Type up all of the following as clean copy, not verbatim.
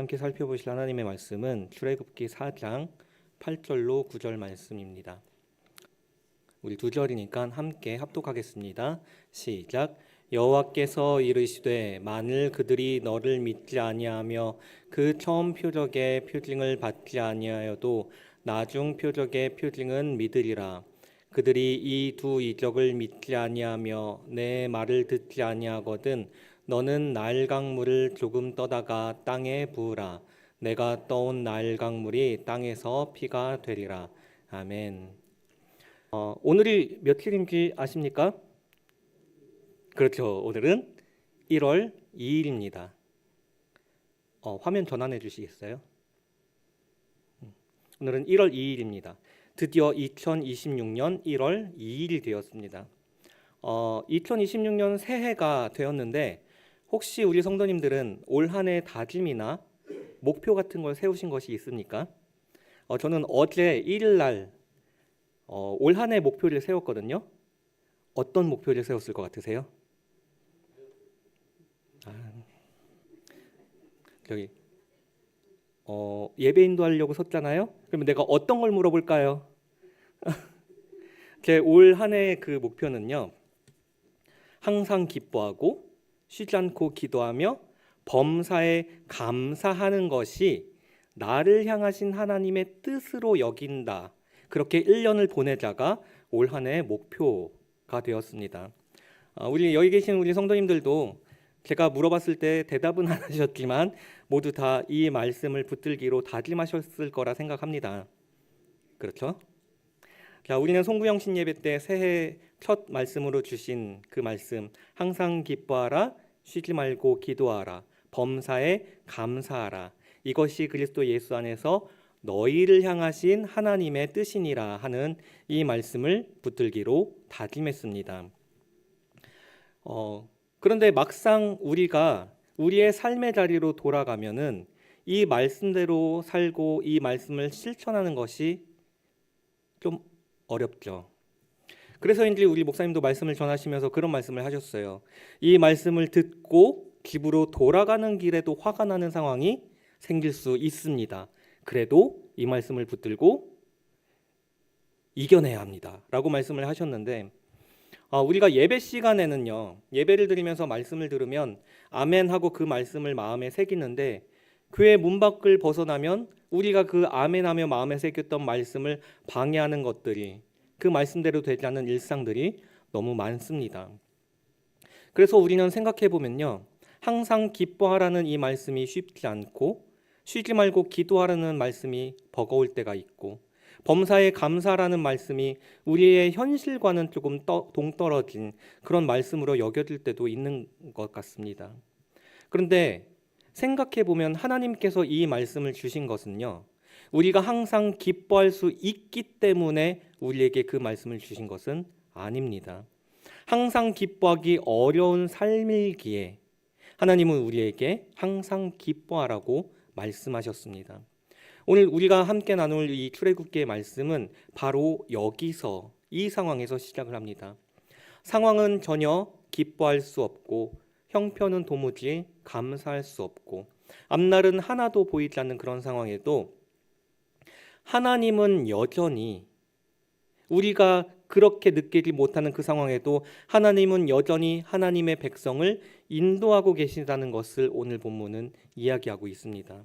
함께 살펴보실 하나님의 말씀은 출애굽기 4장 8절로 9절 말씀입니다. 우리 두 절이니까 함께 합독하겠습니다. 시작. 여호와께서 이르시되 만일 그들이 너를 믿지 아니하며 그 처음 표적의 표징을 받지 아니하여도 나중 표적의 표징은 믿으리라. 그들이 이 두 이적을 믿지 아니하며 내 말을 듣지 아니하거든 너는 나일 강물을 조금 떠다가 땅에 부으라. 내가 떠온 나일 강물이 땅에서 피가 되리라. 아멘. 오늘이 며칠인지 아십니까? 그렇죠. 오늘은 1월 2일입니다. 화면 전환해 주시겠어요? 오늘은 1월 2일입니다. 드디어 2026년 1월 2일이 되었습니다. 2026년 새해가 되었는데 혹시 우리 성도님들은 올 한 해 다짐이나 목표 같은 걸 세우신 것이 있습니까? 저는 어제 1일 날 올 한 해 목표를 세웠거든요. 어떤 목표를 세웠을 것 같으세요? 저기 예배 인도하려고 섰잖아요. 그러면 내가 어떤 걸 물어볼까요? 제 올 한 해의 그 목표는요. 항상 기뻐하고 쉬지 않고 기도하며 범사에 감사하는 것이 나를 향하신 하나님의 뜻으로 여긴다. 그렇게 1년을 보내자가 올 한 해의 목표가 되었습니다. 우리 여기 계신 우리 성도님들도 제가 물어봤을 때 대답은 안 하셨지만 모두 다 이 말씀을 붙들기로 다짐하셨을 거라 생각합니다. 그렇죠? 자, 우리는 송구영신 예배 때 새해 첫 말씀으로 주신 그 말씀, 항상 기뻐하라, 쉬지 말고 기도하라, 범사에 감사하라. 이것이 그리스도 예수 안에서 너희를 향하신 하나님의 뜻이니라 하는 이 말씀을 붙들기로 다짐했습니다. 그런데 막상 우리가 우리의 삶의 자리로 돌아가면은 이 말씀대로 살고 이 말씀을 실천하는 것이 좀 어렵죠. 그래서인지 우리 목사님도 말씀을 전하시면서 그런 말씀을 하셨어요. 이 말씀을 듣고 집으로 돌아가는 길에도 화가 나는 상황이 생길 수 있습니다. 그래도 이 말씀을 붙들고 이겨내야 합니다. 라고 말씀을 하셨는데 우리가 예배 시간에는요. 예배를 드리면서 말씀을 들으면 아멘 하고 그 말씀을 마음에 새기는데 교회 문 밖을 벗어나면 우리가 그 아멘하며 마음에 새겼던 말씀을 방해하는 것들이 그 말씀대로 되지 않는 일상들이 너무 많습니다. 그래서 우리는 생각해 보면요. 항상 기뻐하라는 이 말씀이 쉽지 않고 쉬지 말고 기도하라는 말씀이 버거울 때가 있고 범사에 감사라는 말씀이 우리의 현실과는 조금 동떨어진 그런 말씀으로 여겨질 때도 있는 것 같습니다. 그런데 생각해 보면 하나님께서 이 말씀을 주신 것은요. 우리가 항상 기뻐할 수 있기 때문에 우리에게 그 말씀을 주신 것은 아닙니다. 항상 기뻐하기 어려운 삶이기에 하나님은 우리에게 항상 기뻐하라고 말씀하셨습니다. 오늘 우리가 함께 나눌 이 출애굽기의 말씀은 바로 여기서 이 상황에서 시작을 합니다. 상황은 전혀 기뻐할 수 없고 형편은 도무지 감사할 수 없고 앞날은 하나도 보이지 않는 그런 상황에도 하나님은 여전히 우리가 그렇게 느끼지 못하는 그 상황에도 하나님은 여전히 하나님의 백성을 인도하고 계신다는 것을 오늘 본문은 이야기하고 있습니다.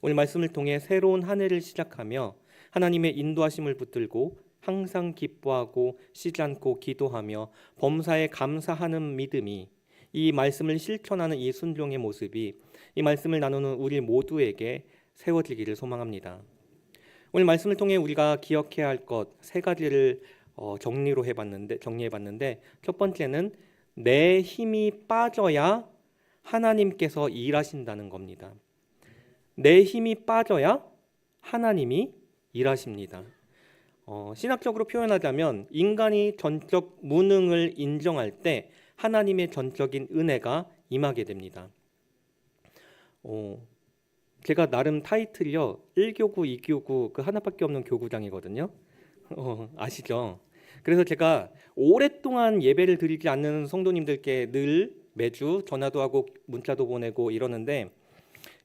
오늘 말씀을 통해 새로운 한 해를 시작하며 하나님의 인도하심을 붙들고 항상 기뻐하고 쉬지 않고 기도하며 범사에 감사하는 믿음이 이 말씀을 실천하는 이 순종의 모습이 이 말씀을 나누는 우리 모두에게 세워지기를 소망합니다. 오늘 말씀을 통해 우리가 기억해야 할 것 세 가지를 정리해봤는데 첫 번째는 내 힘이 빠져야 하나님께서 일하신다는 겁니다. 내 힘이 빠져야 하나님이 일하십니다. 신학적으로 표현하자면 인간이 전적 무능을 인정할 때 하나님의 전적인 은혜가 임하게 됩니다. 제가 나름 타이틀이요 1교구, 2교구 그 하나밖에 없는 교구장이거든요. 아시죠? 그래서 제가 오랫동안 예배를 드리지 않는 성도님들께 늘 매주 전화도 하고 문자도 보내고 이러는데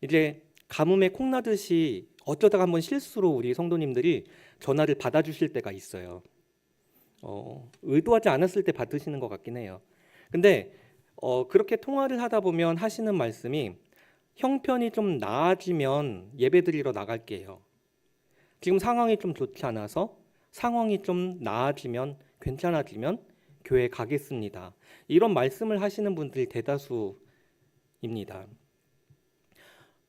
이제 가뭄에 콩나듯이 어쩌다가 한번 실수로 우리 성도님들이 전화를 받아주실 때가 있어요. 의도하지 않았을 때 받으시는 것 같긴 해요. 근데 그렇게 통화를 하다 보면 하시는 말씀이 형편이 좀 나아지면 예배드리러 나갈게요. 지금 상황이 좀 좋지 않아서 상황이 좀 나아지면 괜찮아지면 교회 가겠습니다. 이런 말씀을 하시는 분들이 대다수입니다.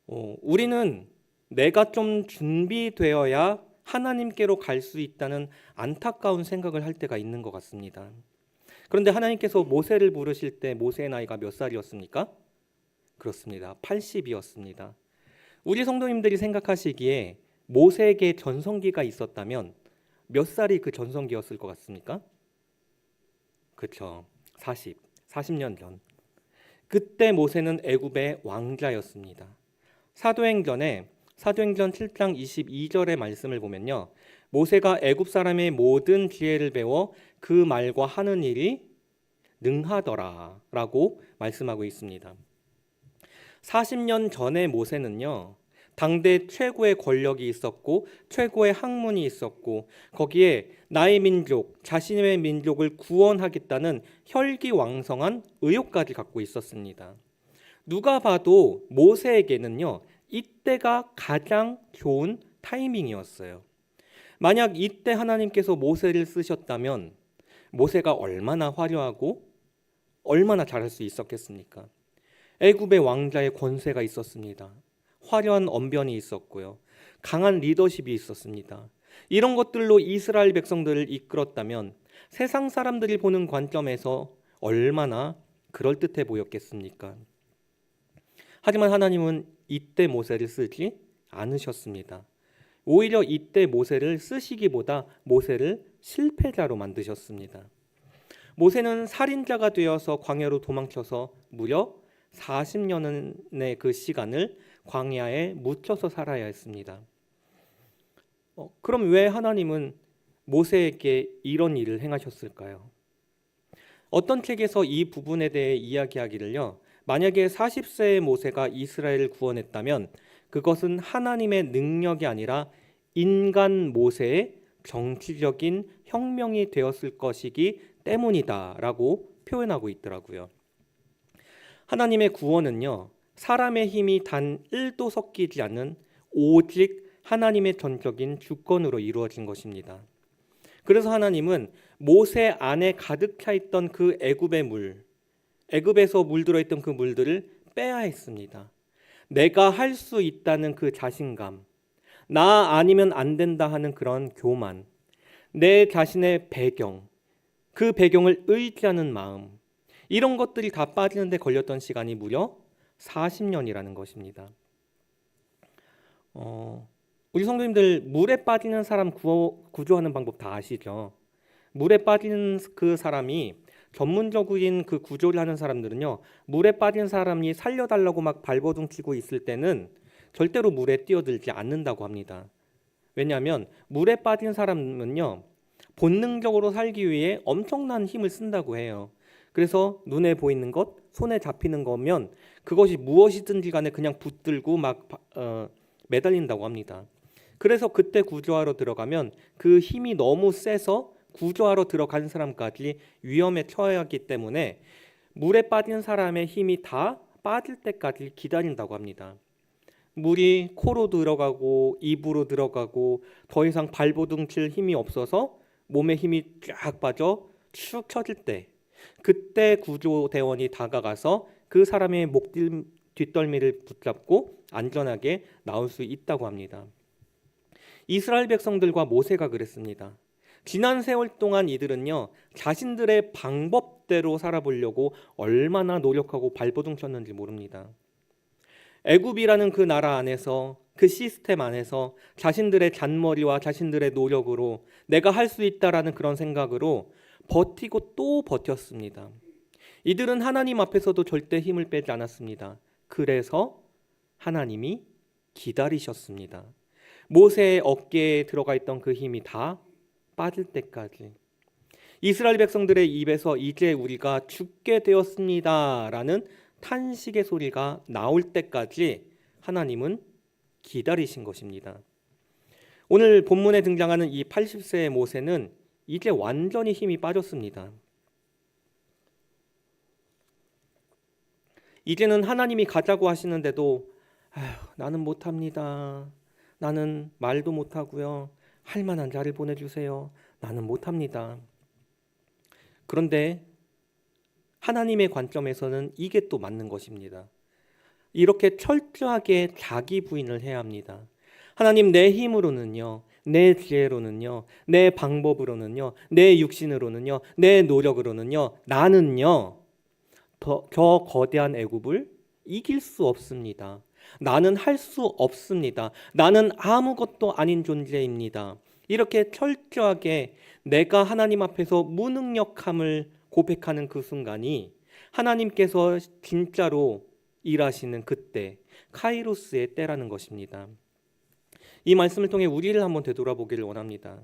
우리는 내가 좀 준비되어야 하나님께로 갈 수 있다는 안타까운 생각을 할 때가 있는 것 같습니다. 그런데 하나님께서 모세를 부르실 때 모세의 나이가 몇 살이었습니까? 그렇습니다. 80이었습니다. 우리 성도님들이 생각하시기에 모세에게 전성기가 있었다면 몇 살이 그 전성기였을 것 같습니까? 그렇죠. 40년 전. 그때 모세는 애굽의 왕자였습니다. 사도행전 7장 22절의 말씀을 보면요. 모세가 애굽 사람의 모든 지혜를 배워 그 말과 하는 일이 능하더라 라고 말씀하고 있습니다. 40년 전의 모세는요. 당대 최고의 권력이 있었고 최고의 학문이 있었고 거기에 나의 민족, 자신의 민족을 구원하겠다는 혈기왕성한 의욕까지 갖고 있었습니다. 누가 봐도 모세에게는요. 이때가 가장 좋은 타이밍이었어요. 만약 이때 하나님께서 모세를 쓰셨다면 모세가 얼마나 화려하고 얼마나 잘할 수 있었겠습니까? 애굽의 왕자의 권세가 있었습니다. 화려한 언변이 있었고요. 강한 리더십이 있었습니다. 이런 것들로 이스라엘 백성들을 이끌었다면 세상 사람들이 보는 관점에서 얼마나 그럴듯해 보였겠습니까? 하지만 하나님은 이때 모세를 쓰지 않으셨습니다. 오히려 이때 모세를 쓰시기보다 모세를 실패자로 만드셨습니다. 모세는 살인자가 되어서 광야로 도망쳐서 무려 40년의 그 시간을 광야에 묻혀서 살아야 했습니다. 그럼 왜 하나님은 모세에게 이런 일을 행하셨을까요? 어떤 책에서 이 부분에 대해 이야기하기를요. 만약에 40세의 모세가 이스라엘을 구원했다면 그것은 하나님의 능력이 아니라 인간 모세의 정치적인 혁명이 되었을 것이기 때문이다라고 표현하고 있더라고요. 하나님의 구원은요. 사람의 힘이 단 1도 섞이지 않는 오직 하나님의 전적인 주권으로 이루어진 것입니다. 그래서 하나님은 모세 안에 가득 차 있던 그 애굽의 물, 애굽에서 물들어 있던 그 물들을 빼야 했습니다. 내가 할 수 있다는 그 자신감, 나 아니면 안 된다 하는 그런 교만, 내 자신의 배경, 그 배경을 의지하는 마음, 이런 것들이 다 빠지는데 걸렸던 시간이 무려 40년이라는 것입니다. 우리 성도님들 물에 빠지는 사람 구조하는 방법 다 아시죠? 물에 빠지는 그 사람이 전문적인 그 구조를 하는 사람들은요. 물에 빠진 사람이 살려달라고 막 발버둥 치고 있을 때는 절대로 물에 뛰어들지 않는다고 합니다. 왜냐하면 물에 빠진 사람은요. 본능적으로 살기 위해 엄청난 힘을 쓴다고 해요. 그래서 눈에 보이는 것, 손에 잡히는 거면 그것이 무엇이든지 간에 그냥 붙들고 막 매달린다고 합니다. 그래서 그때 구조하러 들어가면 그 힘이 너무 세서 구조하러 들어간 사람까지 위험에 처하기 때문에 물에 빠진 사람의 힘이 다 빠질 때까지 기다린다고 합니다. 물이 코로 들어가고 입으로 들어가고 더 이상 발버둥 칠 힘이 없어서 몸에 힘이 쫙 빠져 축 처질 때 그때 구조대원이 다가가서 그 사람의 목 뒷덜미를 붙잡고 안전하게 나올 수 있다고 합니다. 이스라엘 백성들과 모세가 그랬습니다. 지난 세월 동안 이들은요 자신들의 방법대로 살아보려고 얼마나 노력하고 발버둥 쳤는지 모릅니다. 애굽이라는 그 나라 안에서 그 시스템 안에서 자신들의 잔머리와 자신들의 노력으로 내가 할 수 있다라는 그런 생각으로 버티고 또 버텼습니다. 이들은 하나님 앞에서도 절대 힘을 빼지 않았습니다. 그래서 하나님이 기다리셨습니다. 모세의 어깨에 들어가 있던 그 힘이 다 빠질 때까지 이스라엘 백성들의 입에서 이제 우리가 죽게 되었습니다라는 탄식의 소리가 나올 때까지 하나님은 기다리신 것입니다. 오늘 본문에 등장하는 이 80세의 모세는 이제 완전히 힘이 빠졌습니다. 이제는 하나님이 가자고 하시는데도 나는 못합니다. 나는 말도 못하고요. 할 만한 자를 보내주세요. 나는 못합니다. 그런데 하나님의 관점에서는 이게 또 맞는 것입니다. 이렇게 철저하게 자기 부인을 해야 합니다. 하나님, 내 힘으로는요, 내 지혜로는요, 내 방법으로는요, 내 육신으로는요, 내 노력으로는요, 나는요 저 거대한 애굽을 이길 수 없습니다. 나는 할 수 없습니다. 나는 아무것도 아닌 존재입니다. 이렇게 철저하게 내가 하나님 앞에서 무능력함을 고백하는 그 순간이 하나님께서 진짜로 일하시는 그때, 카이로스의 때라는 것입니다. 이 말씀을 통해 우리를 한번 되돌아보기를 원합니다.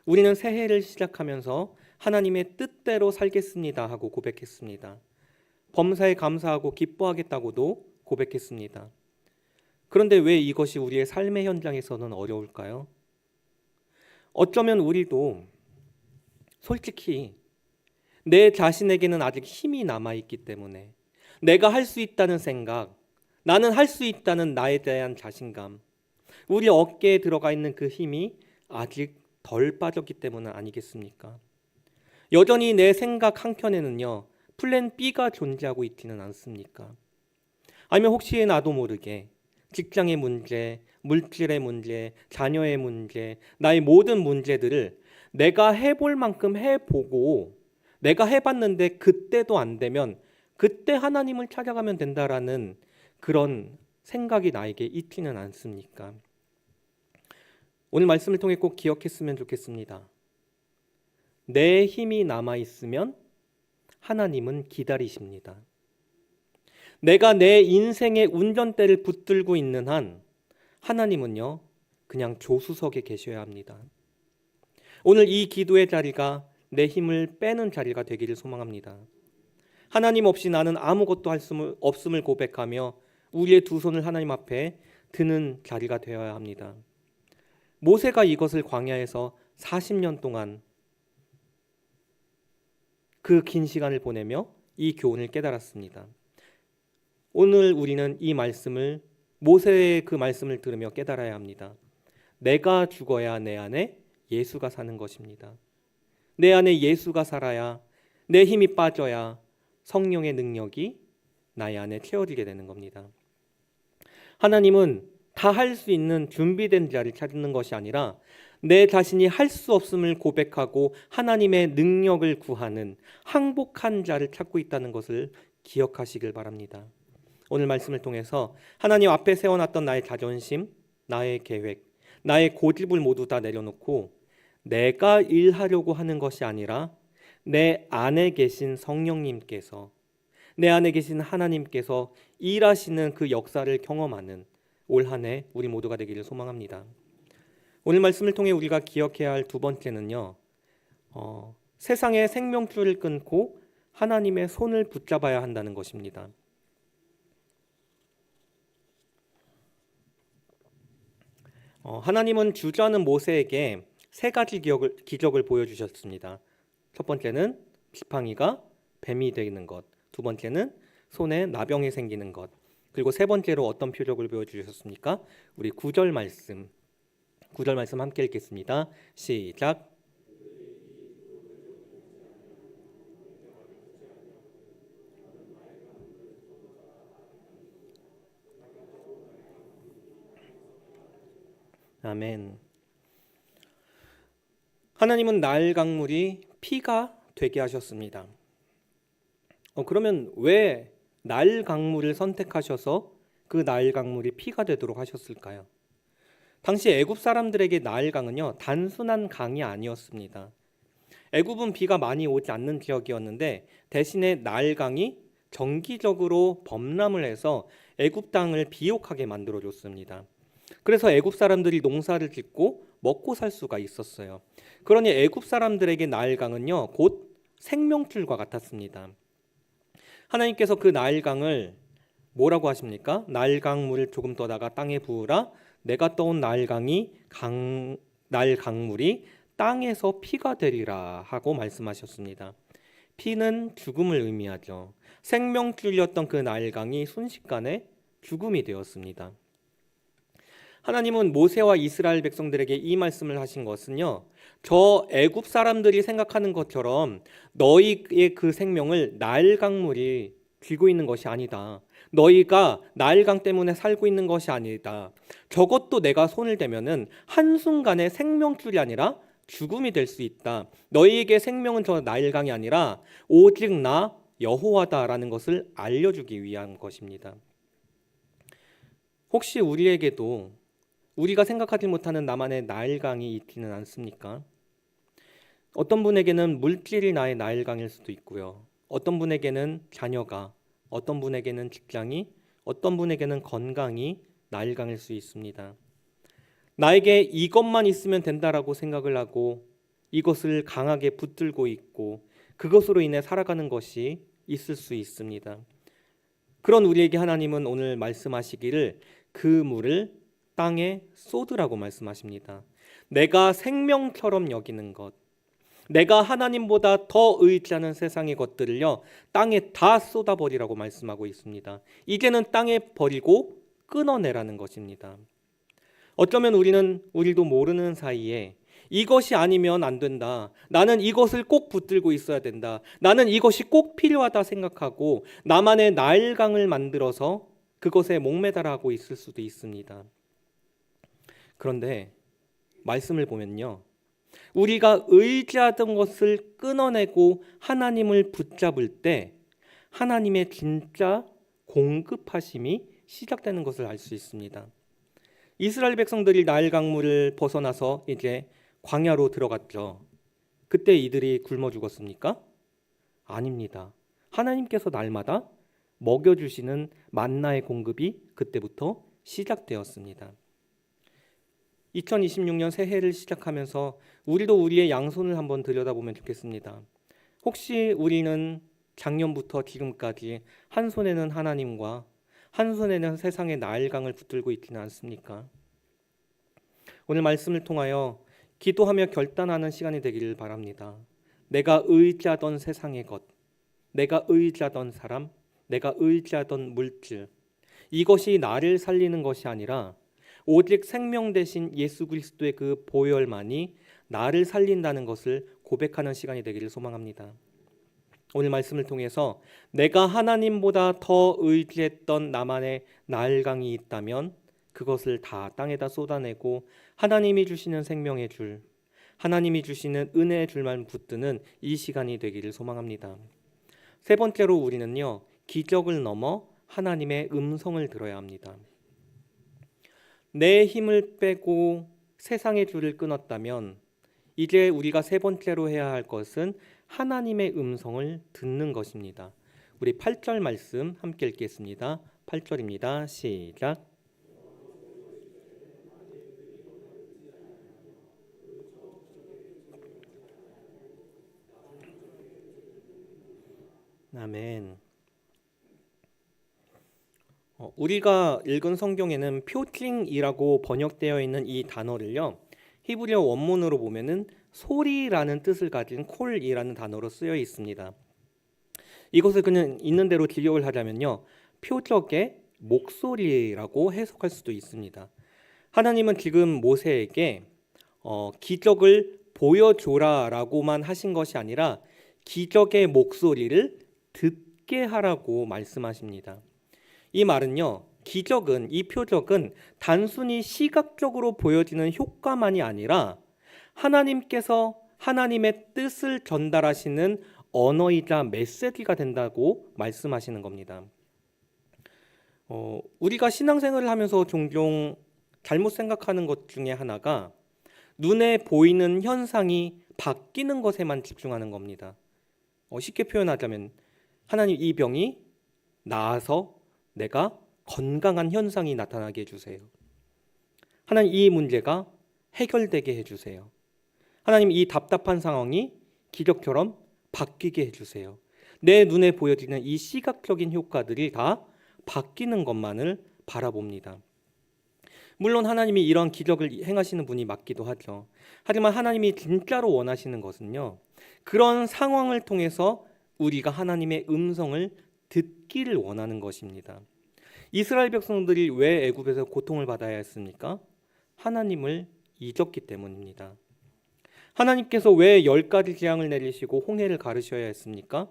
우리는 새해를 시작하면서 하나님의 뜻대로 살겠습니다 하고 고백했습니다. 범사에 감사하고 기뻐하겠다고도 고백했습니다. 그런데 왜 이것이 우리의 삶의 현장에서는 어려울까요? 어쩌면 우리도 솔직히 내 자신에게는 아직 힘이 남아있기 때문에 내가 할 수 있다는 생각, 나는 할 수 있다는 나에 대한 자신감, 우리 어깨에 들어가 있는 그 힘이 아직 덜 빠졌기 때문은 아니겠습니까? 여전히 내 생각 한켠에는요, 플랜 B가 존재하고 있지는 않습니까? 아니면 혹시 나도 모르게 직장의 문제, 물질의 문제, 자녀의 문제, 나의 모든 문제들을 내가 해볼 만큼 해보고 내가 해봤는데 그때도 안 되면 그때 하나님을 찾아가면 된다라는 그런 생각이 나에게 있지는 않습니까? 오늘 말씀을 통해 꼭 기억했으면 좋겠습니다. 내 힘이 남아있으면 하나님은 기다리십니다. 내가 내 인생의 운전대를 붙들고 있는 한 하나님은요, 그냥 조수석에 계셔야 합니다. 오늘 이 기도의 자리가 내 힘을 빼는 자리가 되기를 소망합니다. 하나님 없이 나는 아무것도 할 수 없음을 고백하며 우리의 두 손을 하나님 앞에 드는 자리가 되어야 합니다. 모세가 이것을 광야에서 40년 동안 그 긴 시간을 보내며 이 교훈을 깨달았습니다. 오늘 우리는 이 말씀을, 모세의 그 말씀을 들으며 깨달아야 합니다. 내가 죽어야 내 안에 예수가 사는 것입니다. 내 안에 예수가 살아야, 내 힘이 빠져야 성령의 능력이 나의 안에 채워지게 되는 겁니다. 하나님은 다 할 수 있는 준비된 자를 찾는 것이 아니라 내 자신이 할 수 없음을 고백하고 하나님의 능력을 구하는 항복한 자를 찾고 있다는 것을 기억하시길 바랍니다. 오늘 말씀을 통해서 하나님 앞에 세워놨던 나의 자존심, 나의 계획, 나의 고집을 모두 다 내려놓고 내가 일하려고 하는 것이 아니라 내 안에 계신 성령님께서, 내 안에 계신 하나님께서 일하시는 그 역사를 경험하는 올 한 해 우리 모두가 되기를 소망합니다. 오늘 말씀을 통해 우리가 기억해야 할 두 번째는요, 세상의 생명줄을 끊고 하나님의 손을 붙잡아야 한다는 것입니다. 하나님은 주저하는 모세에게 세 가지 기적을 보여주셨습니다. 첫 번째는 지팡이가 뱀이 되는 것, 두 번째는 손에 나병이 생기는 것, 그리고 세 번째로 어떤 표적을 보여주셨습니까? 우리 9절 말씀 함께 읽겠습니다. 시작. 아멘. 하나님은 나일 강물이 피가 되게 하셨습니다. 그러면 왜 나일 강물을 선택하셔서 그 나일 강물이 피가 되도록 하셨을까요? 당시 애굽 사람들에게 나일 강은요, 단순한 강이 아니었습니다. 애굽은 비가 많이 오지 않는 지역이었는데 대신에 나일 강이 정기적으로 범람을 해서 애굽 땅을 비옥하게 만들어 줬습니다. 그래서 애굽 사람들이 농사를 짓고 먹고 살 수가 있었어요. 그러니 애굽 사람들에게 나일 강은요, 곧 생명줄과 같았습니다. 하나님께서 그 나일 강을 뭐라고 하십니까? 나일 강물을 조금 떠다가 땅에 부으라. 내가 떠온 나일 강물이 땅에서 피가 되리라 하고 말씀하셨습니다. 피는 죽음을 의미하죠. 생명줄이었던 그 나일 강이 순식간에 죽음이 되었습니다. 하나님은 모세와 이스라엘 백성들에게 이 말씀을 하신 것은요, 저 애굽 사람들이 생각하는 것처럼 너희의 그 생명을 나일 강물이 쥐고 있는 것이 아니다. 너희가 나일 강 때문에 살고 있는 것이 아니다. 저것도 내가 손을 대면은 한순간에 생명줄이 아니라 죽음이 될 수 있다. 너희에게 생명은 저 나일 강이 아니라 오직 나 여호와다라는 것을 알려주기 위한 것입니다. 혹시 우리에게도 우리가 생각하지 못하는 나만의 나일강이 있지는 않습니까? 어떤 분에게는 물질이 나의 나일강일 수도 있고요. 어떤 분에게는 자녀가, 어떤 분에게는 직장이, 어떤 분에게는 건강이 나일강일 수 있습니다. 나에게 이것만 있으면 된다라고 생각을 하고 이것을 강하게 붙들고 있고 그것으로 인해 살아가는 것이 있을 수 있습니다. 그런 우리에게 하나님은 오늘 말씀하시기를 그 물을 땅에 쏟으라고 말씀하십니다. 내가 생명처럼 여기는 것, 내가 하나님보다 더 의지하는 세상의 것들을요, 땅에 다 쏟아버리라고 말씀하고 있습니다. 이제는 땅에 버리고 끊어내라는 것입니다. 어쩌면 우리도 모르는 사이에 이것이 아니면 안 된다. 나는 이것을 꼭 붙들고 있어야 된다. 나는 이것이 꼭 필요하다 생각하고 나만의 나일강을 만들어서 그것에 목매달아하고 있을 수도 있습니다. 그런데 말씀을 보면요, 우리가 의지하던 것을 끊어내고 하나님을 붙잡을 때 하나님의 진짜 공급하심이 시작되는 것을 알 수 있습니다. 이스라엘 백성들이 나일 강물을 벗어나서 이제 광야로 들어갔죠. 그때 이들이 굶어 죽었습니까? 아닙니다. 하나님께서 날마다 먹여주시는 만나의 공급이 그때부터 시작되었습니다. 2026년 새해를 시작하면서 우리도 우리의 양손을 한번 들여다보면 좋겠습니다. 혹시 우리는 작년부터 지금까지 한 손에는 하나님과 한 손에는 세상의 나일강을 붙들고 있지는 않습니까? 오늘 말씀을 통하여 기도하며 결단하는 시간이 되기를 바랍니다. 내가 의지하던 세상의 것, 내가 의지하던 사람, 내가 의지하던 물질, 이것이 나를 살리는 것이 아니라 오직 생명 대신 예수 그리스도의 그 보혈만이 나를 살린다는 것을 고백하는 시간이 되기를 소망합니다. 오늘 말씀을 통해서 내가 하나님보다 더 의지했던 나만의 나일강이 있다면 그것을 다 땅에다 쏟아내고 하나님이 주시는 생명의 줄, 하나님이 주시는 은혜의 줄만 붙드는 이 시간이 되기를 소망합니다. 세 번째로 우리는요, 기적을 넘어 하나님의 음성을 들어야 합니다. 내 힘을 빼고 세상의 줄을 끊었다면 이제 우리가 세 번째로 해야 할 것은 하나님의 음성을 듣는 것입니다. 우리 8절 말씀 함께 읽겠습니다. 8절입니다. 시작. 아멘. 우리가 읽은 성경에는 표징이라고 번역되어 있는 이 단어를요, 히브리어 원문으로 보면은 소리라는 뜻을 가진 콜이라는 단어로 쓰여 있습니다. 이것을 그냥 있는 대로 직역을 하자면요, 표적의 목소리라고 해석할 수도 있습니다. 하나님은 지금 모세에게 기적을 보여줘라라고만 하신 것이 아니라 기적의 목소리를 듣게 하라고 말씀하십니다. 이 말은요, 기적은, 이 표적은 단순히 시각적으로 보여지는 효과만이 아니라 하나님께서 하나님의 뜻을 전달하시는 언어이자 메시지가 된다고 말씀하시는 겁니다. 우리가 신앙생활을 하면서 종종 잘못 생각하는 것 중에 하나가 눈에 보이는 현상이 바뀌는 것에만 집중하는 겁니다. 쉽게 표현하자면 하나님, 이 병이 나아서 내가 건강한 현상이 나타나게 해주세요. 하나님, 이 문제가 해결되게 해주세요. 하나님, 이 답답한 상황이 기적처럼 바뀌게 해주세요. 내 눈에 보여지는 이 시각적인 효과들이 다 바뀌는 것만을 바라봅니다. 물론 하나님이 이런 기적을 행하시는 분이 맞기도 하죠. 하지만 하나님이 진짜로 원하시는 것은요, 그런 상황을 통해서 우리가 하나님의 음성을 듣기를 원하는 것입니다. 이스라엘 백성들이 왜 애굽에서 고통을 받아야 했습니까? 하나님을 잊었기 때문입니다. 하나님께서 왜 10가지 재앙을 내리시고 홍해를 가르셔야 했습니까?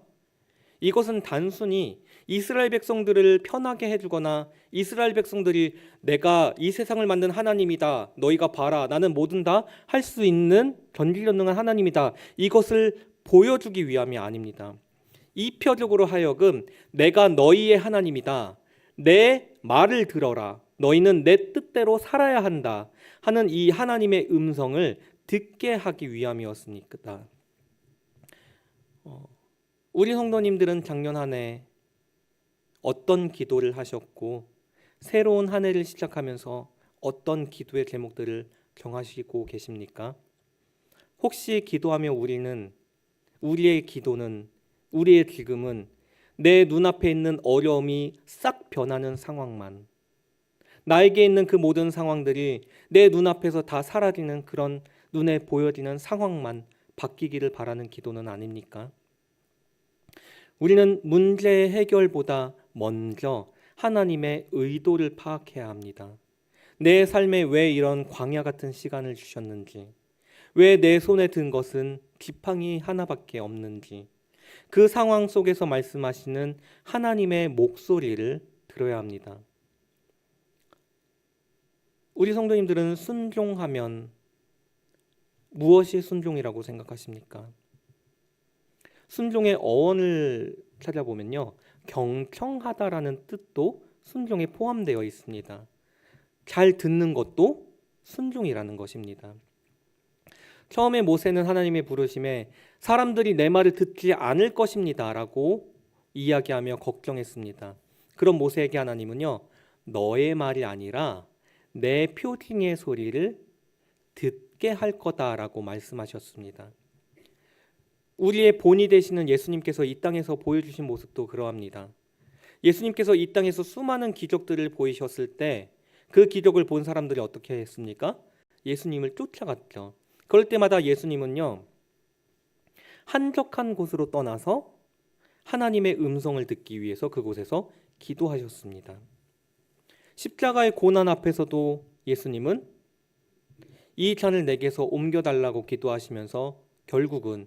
이것은 단순히 이스라엘 백성들을 편하게 해주거나 이스라엘 백성들이 내가 이 세상을 만든 하나님이다, 너희가 봐라, 나는 뭐든 다 할 수 있는 전지전능한 하나님이다, 이것을 보여주기 위함이 아닙니다. 이표적으로 하여금 내가 너희의 하나님이다, 내 말을 들어라, 너희는 내 뜻대로 살아야 한다 하는 이 하나님의 음성을 듣게 하기 위함이었으니까. 우리 성도님들은 작년 한 해 어떤 기도를 하셨고, 새로운 한 해를 시작하면서 어떤 기도의 제목들을 정하시고 계십니까? 혹시 기도하며 우리의 기도는, 우리의 지금은 내 눈앞에 있는 어려움이 싹 변하는 상황만, 나에게 있는 그 모든 상황들이 내 눈앞에서 다 사라지는 그런 눈에 보여지는 상황만 바뀌기를 바라는 기도는 아닙니까? 우리는 문제 해결보다 먼저 하나님의 의도를 파악해야 합니다. 내 삶에 왜 이런 광야 같은 시간을 주셨는지, 왜 내 손에 든 것은 지팡이 하나밖에 없는지, 그 상황 속에서 말씀하시는 하나님의 목소리를 들어야 합니다. 우리 성도님들은 순종하면 무엇이 순종이라고 생각하십니까? 순종의 어원을 찾아보면요, 경청하다라는 뜻도 순종에 포함되어 있습니다. 잘 듣는 것도 순종이라는 것입니다. 처음에 모세는 하나님의 부르심에 사람들이 내 말을 듣지 않을 것입니다 라고 이야기하며 걱정했습니다. 그럼 모세에게 하나님은요, 너의 말이 아니라 내 표징의 소리를 듣게 할 거다라고 말씀하셨습니다. 우리의 본이 되시는 예수님께서 이 땅에서 보여주신 모습도 그러합니다. 예수님께서 이 땅에서 수많은 기적들을 보이셨을 때 그 기적을 본 사람들이 어떻게 했습니까? 예수님을 쫓아갔죠. 그럴 때마다 예수님은요, 한적한 곳으로 떠나서 하나님의 음성을 듣기 위해서 그곳에서 기도하셨습니다. 십자가의 고난 앞에서도 예수님은 이 잔을 내게서 옮겨달라고 기도하시면서 결국은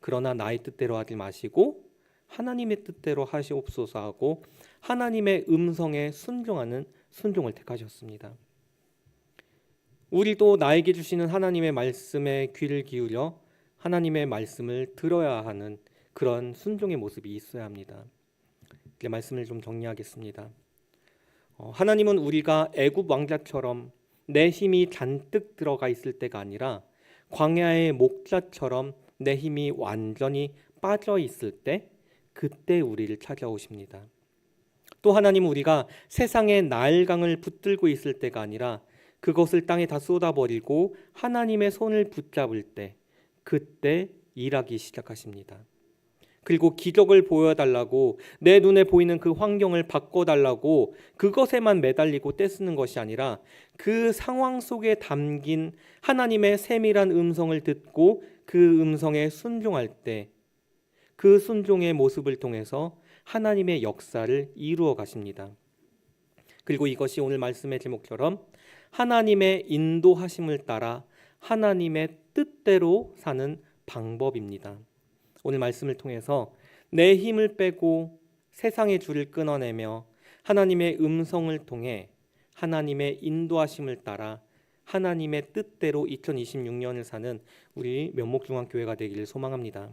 그러나 나의 뜻대로 하지 마시고 하나님의 뜻대로 하시옵소서 하고 하나님의 음성에 순종하는 순종을 택하셨습니다. 우리도 나에게 주시는 하나님의 말씀에 귀를 기울여 하나님의 말씀을 들어야 하는 그런 순종의 모습이 있어야 합니다. 이제 말씀을 좀 정리하겠습니다. 하나님은 우리가 애굽 왕자처럼 내 힘이 잔뜩 들어가 있을 때가 아니라 광야의 목자처럼 내 힘이 완전히 빠져 있을 때, 그때 우리를 찾아오십니다. 또 하나님은 우리가 세상의 나일강을 붙들고 있을 때가 아니라 그것을 땅에 다 쏟아버리고 하나님의 손을 붙잡을 때, 그때 일하기 시작하십니다. 그리고 기적을 보여달라고, 내 눈에 보이는 그 환경을 바꿔달라고 그것에만 매달리고 떼쓰는 것이 아니라 그 상황 속에 담긴 하나님의 세밀한 음성을 듣고 그 음성에 순종할 때, 그 순종의 모습을 통해서 하나님의 역사를 이루어 가십니다. 그리고 이것이 오늘 말씀의 제목처럼 하나님의 인도하심을 따라 하나님의 뜻대로 사는 방법입니다. 오늘 말씀을 통해서 내 힘을 빼고 세상의 줄을 끊어내며 하나님의 음성을 통해 하나님의 인도하심을 따라 하나님의 뜻대로 2026년을 사는 우리 면목중앙교회가 되기를 소망합니다.